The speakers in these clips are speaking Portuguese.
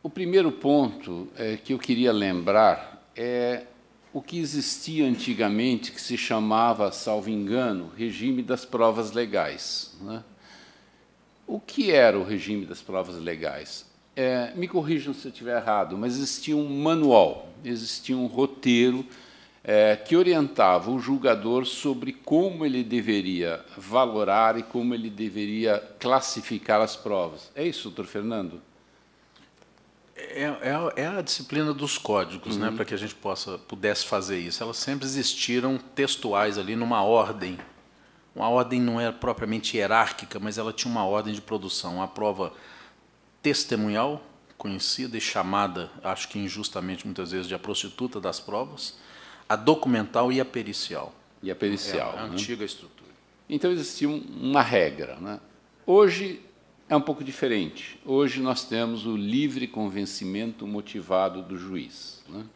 O primeiro ponto que eu queria lembrar é o que existia antigamente, que se chamava, salvo engano, regime das provas legais, né? O que era o regime das provas legais? Me corrijam se eu estiver errado, mas existia um manual, existia um roteiro que orientava o julgador sobre como ele deveria valorar e como ele deveria classificar as provas. É isso, doutor Fernando? É a disciplina dos códigos, né, para que a gente pudesse fazer isso. Elas sempre existiram textuais ali numa ordem. Uma ordem não era propriamente hierárquica, mas ela tinha uma ordem de produção. A prova testemunhal, conhecida e chamada, acho que injustamente muitas vezes, de a prostituta das provas, a documental e a pericial. E a pericial. É a antiga estrutura. Então, existia uma regra, né? Hoje é um pouco diferente. Hoje nós temos o livre convencimento motivado do juiz, né?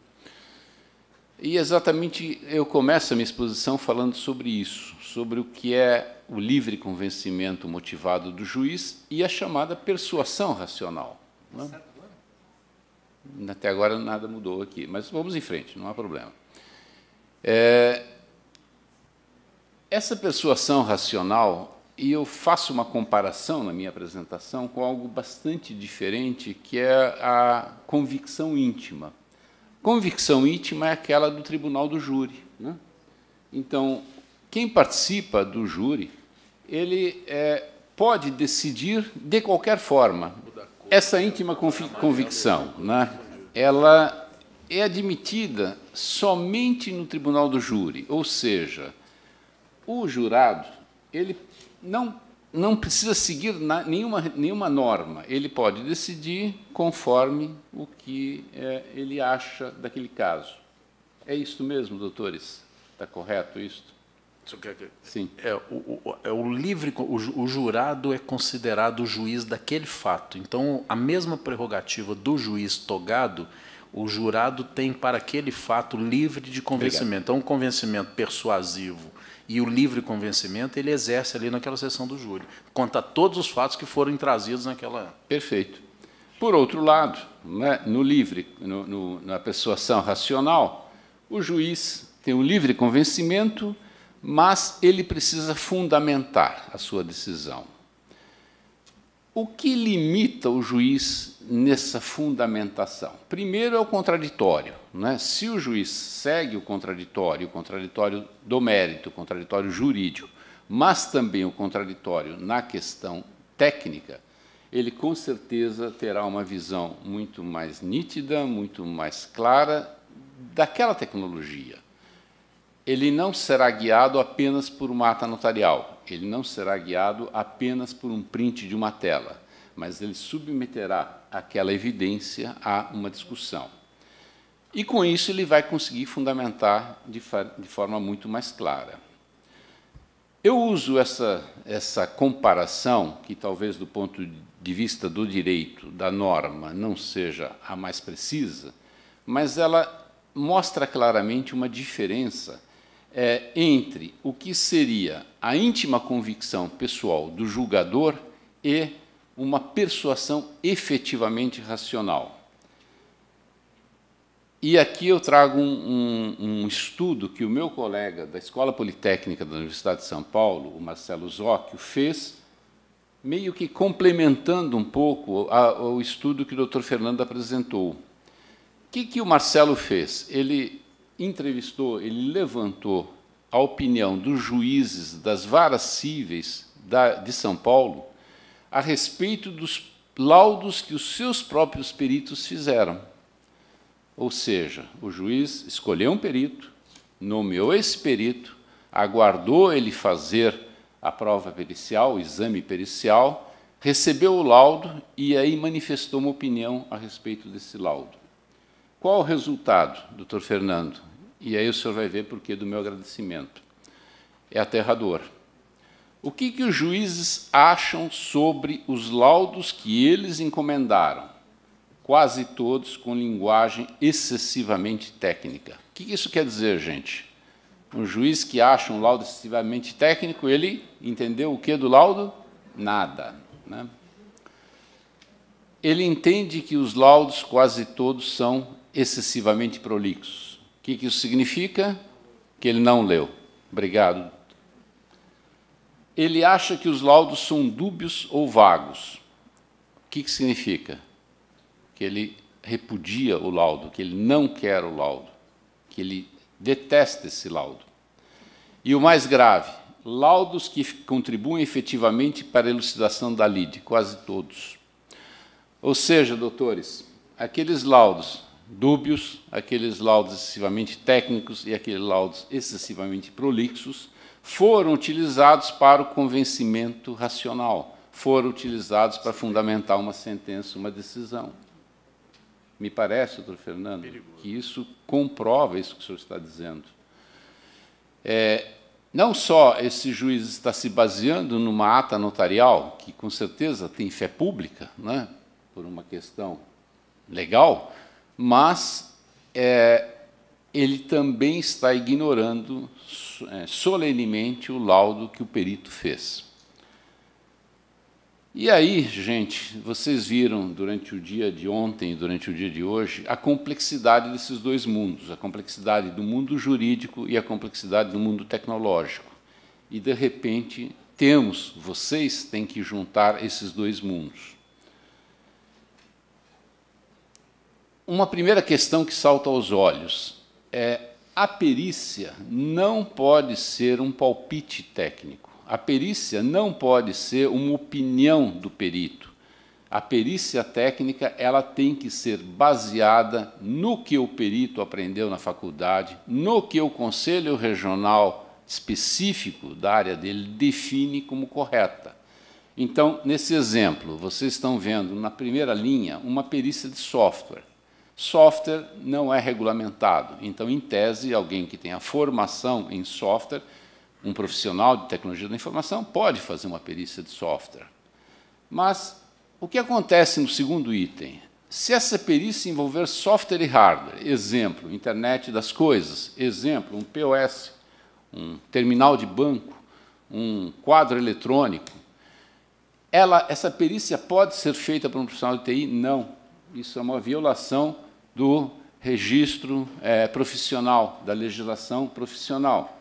E exatamente eu começo a minha exposição falando sobre isso, sobre o que é o livre convencimento motivado do juiz e a chamada persuasão racional, né? Até agora nada mudou aqui, mas vamos em frente, não há problema. Essa persuasão racional, e eu faço uma comparação na minha apresentação com algo bastante diferente, que é a convicção íntima. Convicção íntima é aquela do tribunal do júri, né? Então, quem participa do júri, ele pode decidir de qualquer forma. Essa íntima convicção, né, ela é admitida somente no tribunal do júri, ou seja, o jurado ele não precisa seguir nenhuma norma, ele pode decidir conforme o que ele acha daquele caso. É isso mesmo, doutores? Está correto isso? Sim. O jurado é considerado o juiz daquele fato. Então, a mesma prerrogativa do juiz togado, o jurado tem para aquele fato livre de convencimento. Obrigado. Então, o convencimento persuasivo e o livre convencimento ele exerce ali naquela sessão do júri, quanto a todos os fatos que foram trazidos naquela... Perfeito. Por outro lado, né, na persuasão racional, o juiz tem o livre convencimento, mas ele precisa fundamentar a sua decisão. O que limita o juiz nessa fundamentação? Primeiro é o contraditório, né? Se o juiz segue o contraditório do mérito, o contraditório jurídico, mas também o contraditório na questão técnica, ele com certeza terá uma visão muito mais nítida, muito mais clara daquela tecnologia. Ele não será guiado apenas por uma ata notarial, ele não será guiado apenas por um print de uma tela, mas ele submeterá aquela evidência a uma discussão. E, com isso, ele vai conseguir fundamentar de forma muito mais clara. Eu uso essa comparação, que talvez do ponto de vista do direito, da norma, não seja a mais precisa, mas ela mostra claramente uma diferença entre o que seria a íntima convicção pessoal do julgador e uma persuasão efetivamente racional. E aqui eu trago um estudo que o meu colega da Escola Politécnica da Universidade de São Paulo, o Marcelo Zocchio, fez, meio que complementando um pouco o estudo que o Dr. Fernando apresentou. O que o Marcelo fez? Ele entrevistou, ele levantou a opinião dos juízes das varas cíveis de São Paulo a respeito dos laudos que os seus próprios peritos fizeram. Ou seja, o juiz escolheu um perito, nomeou esse perito, aguardou ele fazer a prova pericial, o exame pericial, recebeu o laudo e aí manifestou uma opinião a respeito desse laudo. Qual o resultado, doutor Fernando? E aí o senhor vai ver por que do meu agradecimento. É aterrador. O que os juízes acham sobre os laudos que eles encomendaram? Quase todos com linguagem excessivamente técnica. O que isso quer dizer, gente? Um juiz que acha um laudo excessivamente técnico, ele entendeu o que do laudo? Nada, né? ele entende que os laudos, quase todos, são excessivamente prolixos. O que isso significa? Que ele não leu. Obrigado. Ele acha que os laudos são dúbios ou vagos. O que significa? Que ele repudia o laudo, que ele não quer o laudo, que ele detesta esse laudo. E o mais grave, laudos que contribuem efetivamente para a elucidação da lide, quase todos. Ou seja, doutores, aqueles laudos dúbios, aqueles laudos excessivamente técnicos e aqueles laudos excessivamente prolixos foram utilizados para o convencimento racional, foram utilizados para fundamentar uma sentença, uma decisão. Me parece, doutor Fernando, que isso comprova isso que o senhor está dizendo. Não só esse juiz está se baseando numa ata notarial, que com certeza tem fé pública, né, por uma questão legal, mas ele também está ignorando solenemente o laudo que o perito fez. E aí, gente, vocês viram durante o dia de ontem e durante o dia de hoje a complexidade desses dois mundos, a complexidade do mundo jurídico e a complexidade do mundo tecnológico. E, de repente, vocês têm que juntar esses dois mundos. Uma primeira questão que salta aos olhos é: a perícia não pode ser um palpite técnico. A perícia não pode ser uma opinião do perito. A perícia técnica ela tem que ser baseada no que o perito aprendeu na faculdade, no que o Conselho Regional específico da área dele define como correta. Então, nesse exemplo, vocês estão vendo na primeira linha uma perícia de software. Software não é regulamentado, então, em tese, alguém que tenha formação em software, um profissional de tecnologia da informação, pode fazer uma perícia de software. Mas o que acontece no segundo item? Se essa perícia envolver software e hardware, exemplo, internet das coisas, exemplo, um POS, um terminal de banco, um quadro eletrônico, essa perícia pode ser feita por um profissional de TI? Não. Isso é uma violação do registro profissional, da legislação profissional.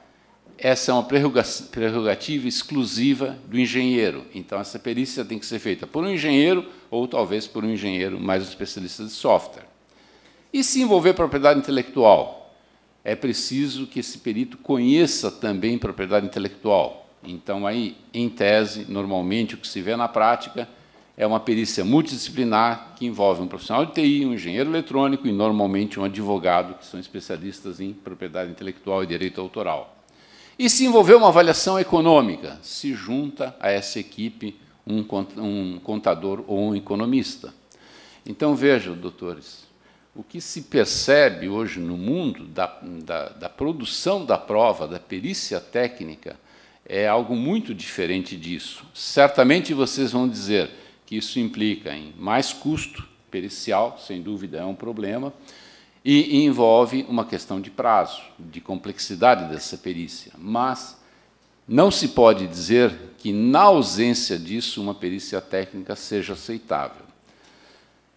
Essa é uma prerrogativa exclusiva do engenheiro. Então, essa perícia tem que ser feita por um engenheiro ou, talvez, por um engenheiro mais especialista de software. E se envolver propriedade intelectual? É preciso que esse perito conheça também propriedade intelectual. Então, aí, em tese, normalmente, o que se vê na prática é uma perícia multidisciplinar que envolve um profissional de TI, um engenheiro eletrônico e, normalmente, um advogado, que são especialistas em propriedade intelectual e direito autoral. E se envolver uma avaliação econômica, se junta a essa equipe um contador ou um economista. Então, vejam, doutores, o que se percebe hoje no mundo da produção da prova, da perícia técnica, é algo muito diferente disso. Certamente vocês vão dizer que isso implica em mais custo pericial, sem dúvida é um problema, e envolve uma questão de prazo, de complexidade dessa perícia. Mas não se pode dizer que, na ausência disso, uma perícia técnica seja aceitável.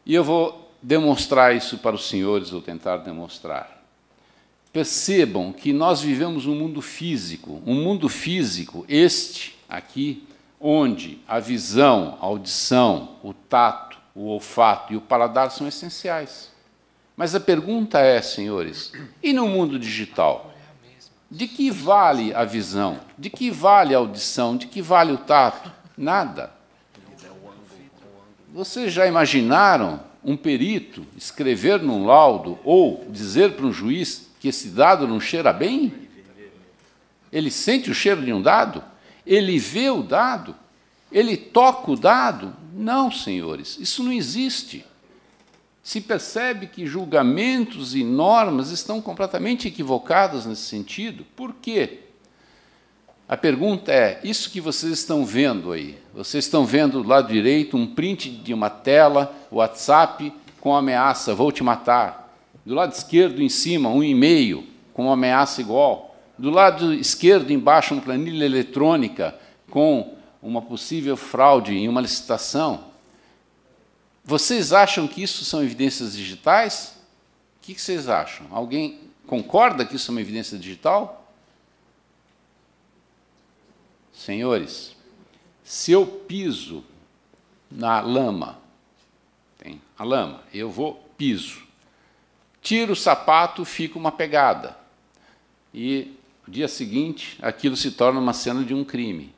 E eu vou demonstrar isso para os senhores, ou tentar demonstrar. Percebam que nós vivemos um mundo físico este aqui, onde a visão, a audição, o tato, o olfato e o paladar são essenciais. Mas a pergunta é, senhores, e no mundo digital? De que vale a visão? De que vale a audição? De que vale o tato? Nada. Vocês já imaginaram um perito escrever num laudo ou dizer para um juiz que esse dado não cheira bem? Ele sente o cheiro de um dado? Ele vê o dado? Ele toca o dado? Não, senhores, isso não existe. Se percebe que julgamentos e normas estão completamente equivocados nesse sentido. Por quê? A pergunta é, isso que vocês estão vendo aí, vocês estão vendo do lado direito um print de uma tela, WhatsApp, com ameaça, vou te matar. Do lado esquerdo, em cima, um e-mail com ameaça igual. Do lado esquerdo, embaixo, uma planilha eletrônica com uma possível fraude em uma licitação. Vocês acham que isso são evidências digitais? O que vocês acham? Alguém concorda que isso é uma evidência digital? Senhores, se eu piso na lama, tem a lama, eu piso, tiro o sapato, fica uma pegada. E no dia seguinte, aquilo se torna uma cena de um crime.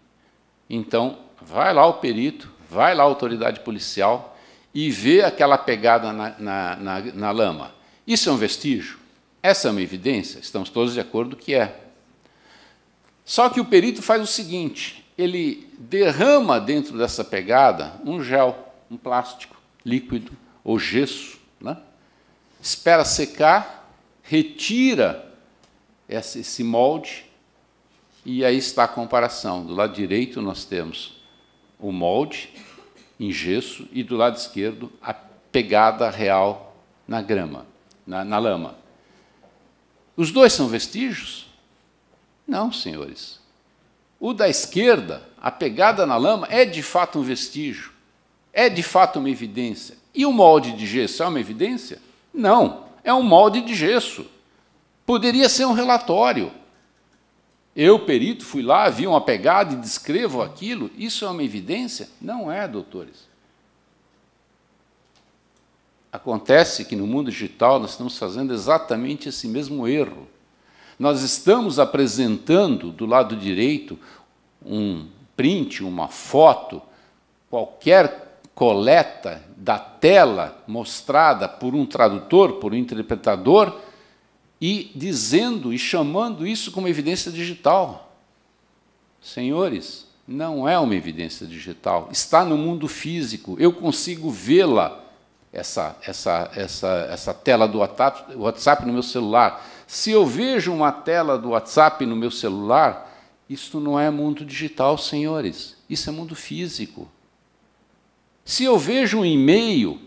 Então, vai lá o perito, vai lá a autoridade policial e vê aquela pegada na lama. Isso é um vestígio? Essa é uma evidência? Estamos todos de acordo que é. Só que o perito faz o seguinte, ele derrama dentro dessa pegada um gel, um plástico líquido ou gesso, né? Espera secar, retira esse molde e aí está a comparação. Do lado direito nós temos o molde em gesso e do lado esquerdo a pegada real na grama, na lama. Os dois são vestígios? Não, senhores. O da esquerda, a pegada na lama, é de fato um vestígio, é de fato uma evidência. E o molde de gesso é uma evidência? Não, é um molde de gesso. Poderia ser um relatório. Eu, perito, fui lá, vi uma pegada e descrevo aquilo. Isso é uma evidência? Não é, doutores. Acontece que no mundo digital nós estamos fazendo exatamente esse mesmo erro. Nós estamos apresentando do lado direito um print, uma foto, qualquer coleta da tela mostrada por um tradutor, por um interpretador, e dizendo e chamando isso como evidência digital. Senhores, não é uma evidência digital, está no mundo físico, eu consigo vê-la, essa tela do WhatsApp no meu celular. Se eu vejo uma tela do WhatsApp no meu celular, isso não é mundo digital, senhores, isso é mundo físico. Se eu vejo um e-mail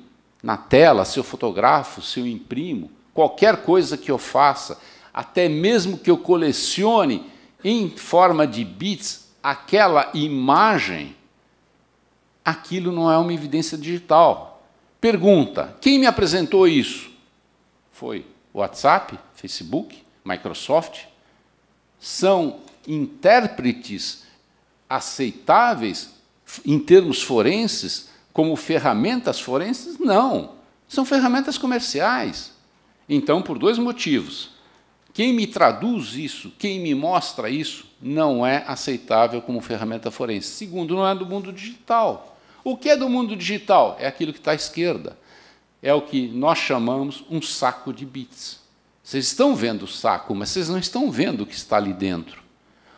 na tela, se eu fotografo, se eu imprimo, qualquer coisa que eu faça, até mesmo que eu colecione em forma de bits aquela imagem, aquilo não é uma evidência digital. Pergunta, quem me apresentou isso? Foi WhatsApp, Facebook, Microsoft? São intérpretes aceitáveis em termos forenses, como ferramentas forenses? Não, são ferramentas comerciais. Então, por dois motivos. Quem me traduz isso, quem me mostra isso, não é aceitável como ferramenta forense. Segundo, não é do mundo digital. O que é do mundo digital? É aquilo que está à esquerda. É o que nós chamamos um saco de bits. Vocês estão vendo o saco, mas vocês não estão vendo o que está ali dentro.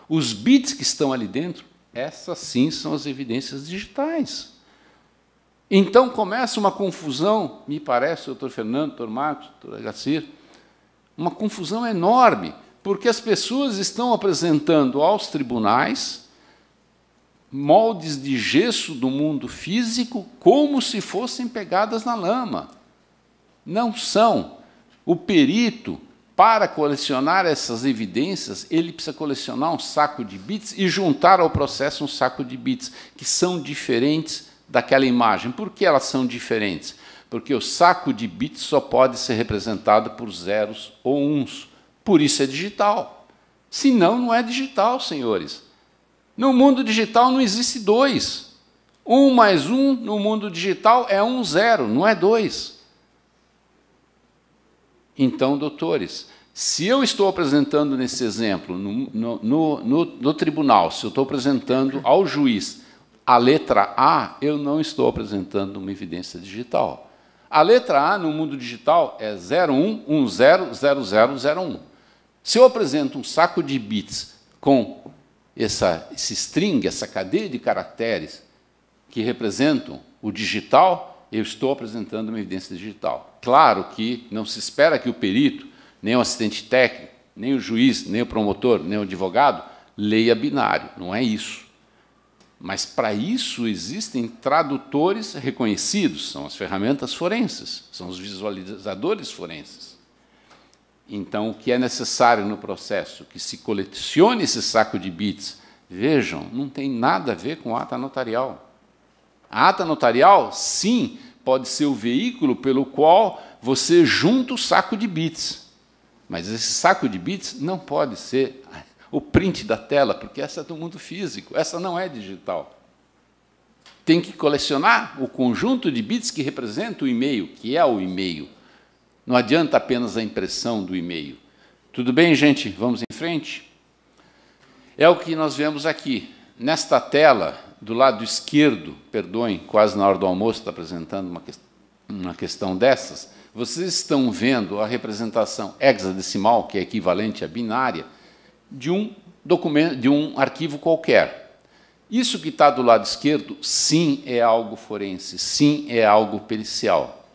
Os bits que estão ali dentro, essas sim são as evidências digitais. Então começa uma confusão, me parece, doutor Fernando, doutor Marcos, doutor Agacir, uma confusão enorme, porque as pessoas estão apresentando aos tribunais moldes de gesso do mundo físico como se fossem pegadas na lama. Não são. O perito, para colecionar essas evidências, ele precisa colecionar um saco de bits e juntar ao processo um saco de bits, que são diferentes daquela imagem. Por que elas são diferentes? Porque o saco de bits só pode ser representado por zeros ou uns. Por isso é digital. Senão, não é digital, senhores. No mundo digital não existe 2. 1 mais 1 no mundo digital é 1, 0, não é 2. Então, doutores, se eu estou apresentando nesse exemplo no tribunal, se eu estou apresentando ao juiz a letra A, eu não estou apresentando uma evidência digital. A letra A no mundo digital é 01, 10, 0001. Se eu apresento um saco de bits com esse string, essa cadeia de caracteres que representam o digital, eu estou apresentando uma evidência digital. Claro que não se espera que o perito, nem o assistente técnico, nem o juiz, nem o promotor, nem o advogado leia binário, não é isso. Mas, para isso, existem tradutores reconhecidos, são as ferramentas forenses, são os visualizadores forenses. Então, o que é necessário no processo? Que se colecione esse saco de bits. Vejam, não tem nada a ver com a ata notarial. A ata notarial, sim, pode ser o veículo pelo qual você junta o saco de bits. Mas esse saco de bits não pode ser o print da tela, porque essa é do mundo físico, essa não é digital. Tem que colecionar o conjunto de bits que representa o e-mail, que é o e-mail. Não adianta apenas a impressão do e-mail. Tudo bem, gente? Vamos em frente? É o que nós vemos aqui. Nesta tela, do lado esquerdo, perdoem, quase na hora do almoço está apresentando uma questão dessas, vocês estão vendo a representação hexadecimal, que é equivalente à binária, de um documento, de um arquivo qualquer. Isso que está do lado esquerdo, sim, é algo forense, sim, é algo pericial.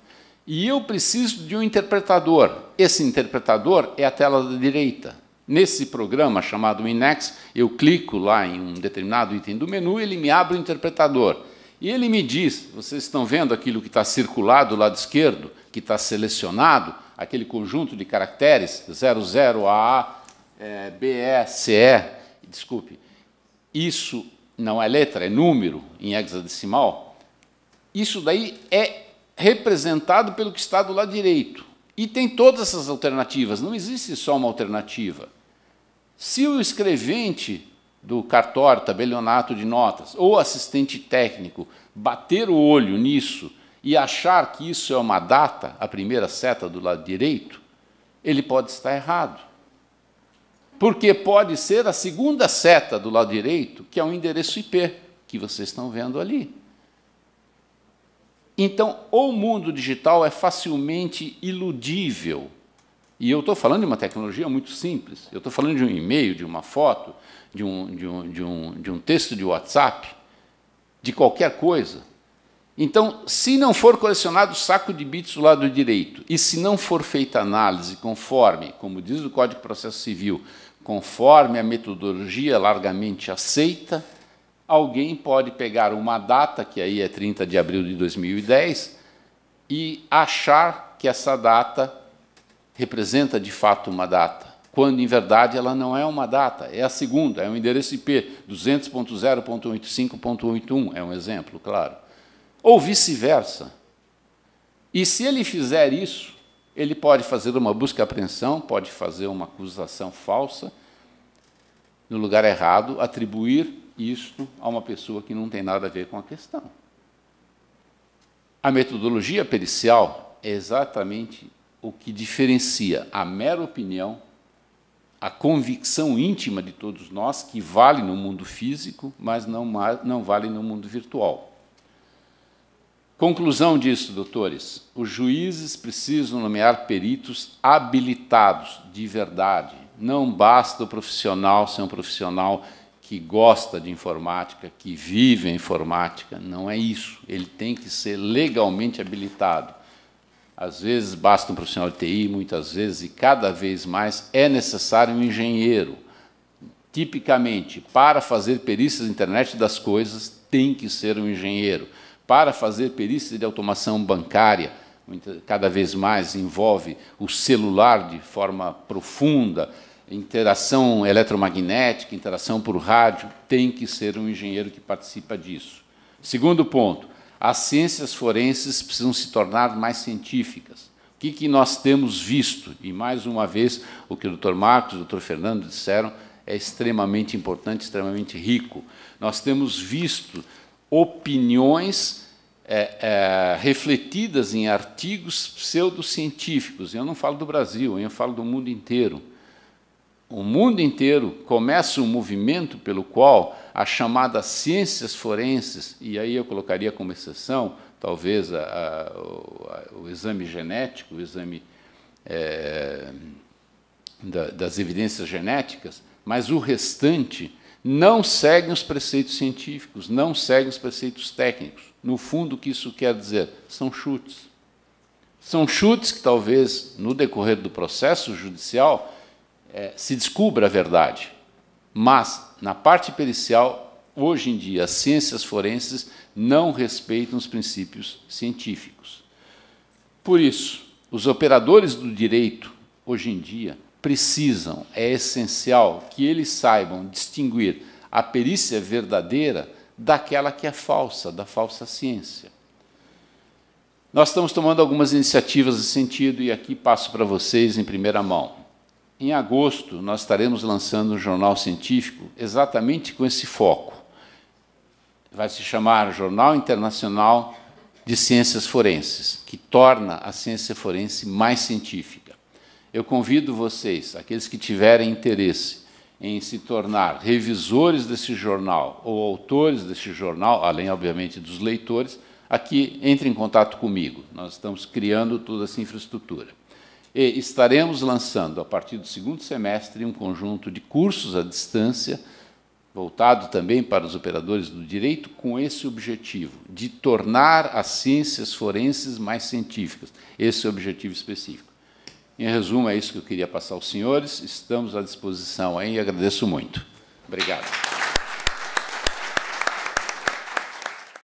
E eu preciso de um interpretador. Esse interpretador é a tela da direita. Nesse programa chamado Inex, eu clico lá em um determinado item do menu, ele me abre o interpretador. E ele me diz, vocês estão vendo aquilo que está circulado do lado esquerdo, que está selecionado, aquele conjunto de caracteres, 00AA, BE, CE, desculpe, isso não é letra, é número em hexadecimal, isso daí é representado pelo que está do lado direito. E tem todas essas alternativas, não existe só uma alternativa. Se o escrevente do cartório, tabelionato de notas, ou assistente técnico, bater o olho nisso e achar que isso é uma data, a primeira seta do lado direito, ele pode estar errado. Porque pode ser a segunda seta do lado direito, que é o endereço IP, que vocês estão vendo ali. Então, o mundo digital é facilmente iludível. E eu estou falando de uma tecnologia muito simples. Eu estou falando de um e-mail, de uma foto, de um texto de WhatsApp, de qualquer coisa. Então, se não for colecionado o saco de bits do lado direito, e se não for feita análise conforme, como diz o Código de Processo Civil, conforme a metodologia largamente aceita, alguém pode pegar uma data, que aí é 30 de abril de 2010, e achar que essa data representa, de fato, uma data, quando, em verdade, ela não é uma data, é a segunda, é um endereço IP, 200.0.85.81, é um exemplo, claro. Ou vice-versa. E se ele fizer isso, ele pode fazer uma busca e apreensão, pode fazer uma acusação falsa, no lugar errado, atribuir isto a uma pessoa que não tem nada a ver com a questão. A metodologia pericial é exatamente o que diferencia a mera opinião, a convicção íntima de todos nós, que vale no mundo físico, mas não vale no mundo virtual. Conclusão disso, doutores, os juízes precisam nomear peritos habilitados de verdade. Não basta o profissional ser um profissional que gosta de informática, que vive a informática, não é isso. Ele tem que ser legalmente habilitado. Às vezes basta um profissional de TI, muitas vezes, e cada vez mais, é necessário um engenheiro. Tipicamente, para fazer perícias na internet das coisas, tem que ser um engenheiro. Para fazer perícia de automação bancária, cada vez mais envolve o celular de forma profunda, interação eletromagnética, interação por rádio, tem que ser um engenheiro que participa disso. Segundo ponto, as ciências forenses precisam se tornar mais científicas. O que nós temos visto? E, mais uma vez, o que o Dr. Marcos e o Dr. Fernando disseram é extremamente importante, extremamente rico. Nós temos visto opiniões refletidas em artigos pseudocientíficos. Eu não falo do Brasil, eu falo do mundo inteiro. O mundo inteiro começa um movimento pelo qual as chamadas ciências forenses, e aí eu colocaria como exceção, talvez, o exame genético, o exame das evidências genéticas, mas o restante não seguem os preceitos científicos, não seguem os preceitos técnicos. No fundo, o que isso quer dizer? São chutes. São chutes que, talvez, no decorrer do processo judicial, se descubra a verdade. Mas, na parte pericial, hoje em dia, as ciências forenses não respeitam os princípios científicos. Por isso, os operadores do direito, hoje em dia, precisam, é essencial, que eles saibam distinguir a perícia verdadeira daquela que é falsa, da falsa ciência. Nós estamos tomando algumas iniciativas nesse sentido e aqui passo para vocês em primeira mão. Em agosto, nós estaremos lançando um jornal científico exatamente com esse foco. Vai se chamar Jornal Internacional de Ciências Forenses, que torna a ciência forense mais científica. Eu convido vocês, aqueles que tiverem interesse em se tornar revisores desse jornal ou autores desse jornal, além, obviamente, dos leitores, aqui entre em contato comigo. Nós estamos criando toda essa infraestrutura. E estaremos lançando, a partir do segundo semestre, um conjunto de cursos à distância, voltado também para os operadores do direito, com esse objetivo, de tornar as ciências forenses mais científicas. Esse é o objetivo específico. Em resumo, é isso que eu queria passar aos senhores. Estamos à disposição aí e agradeço muito. Obrigado.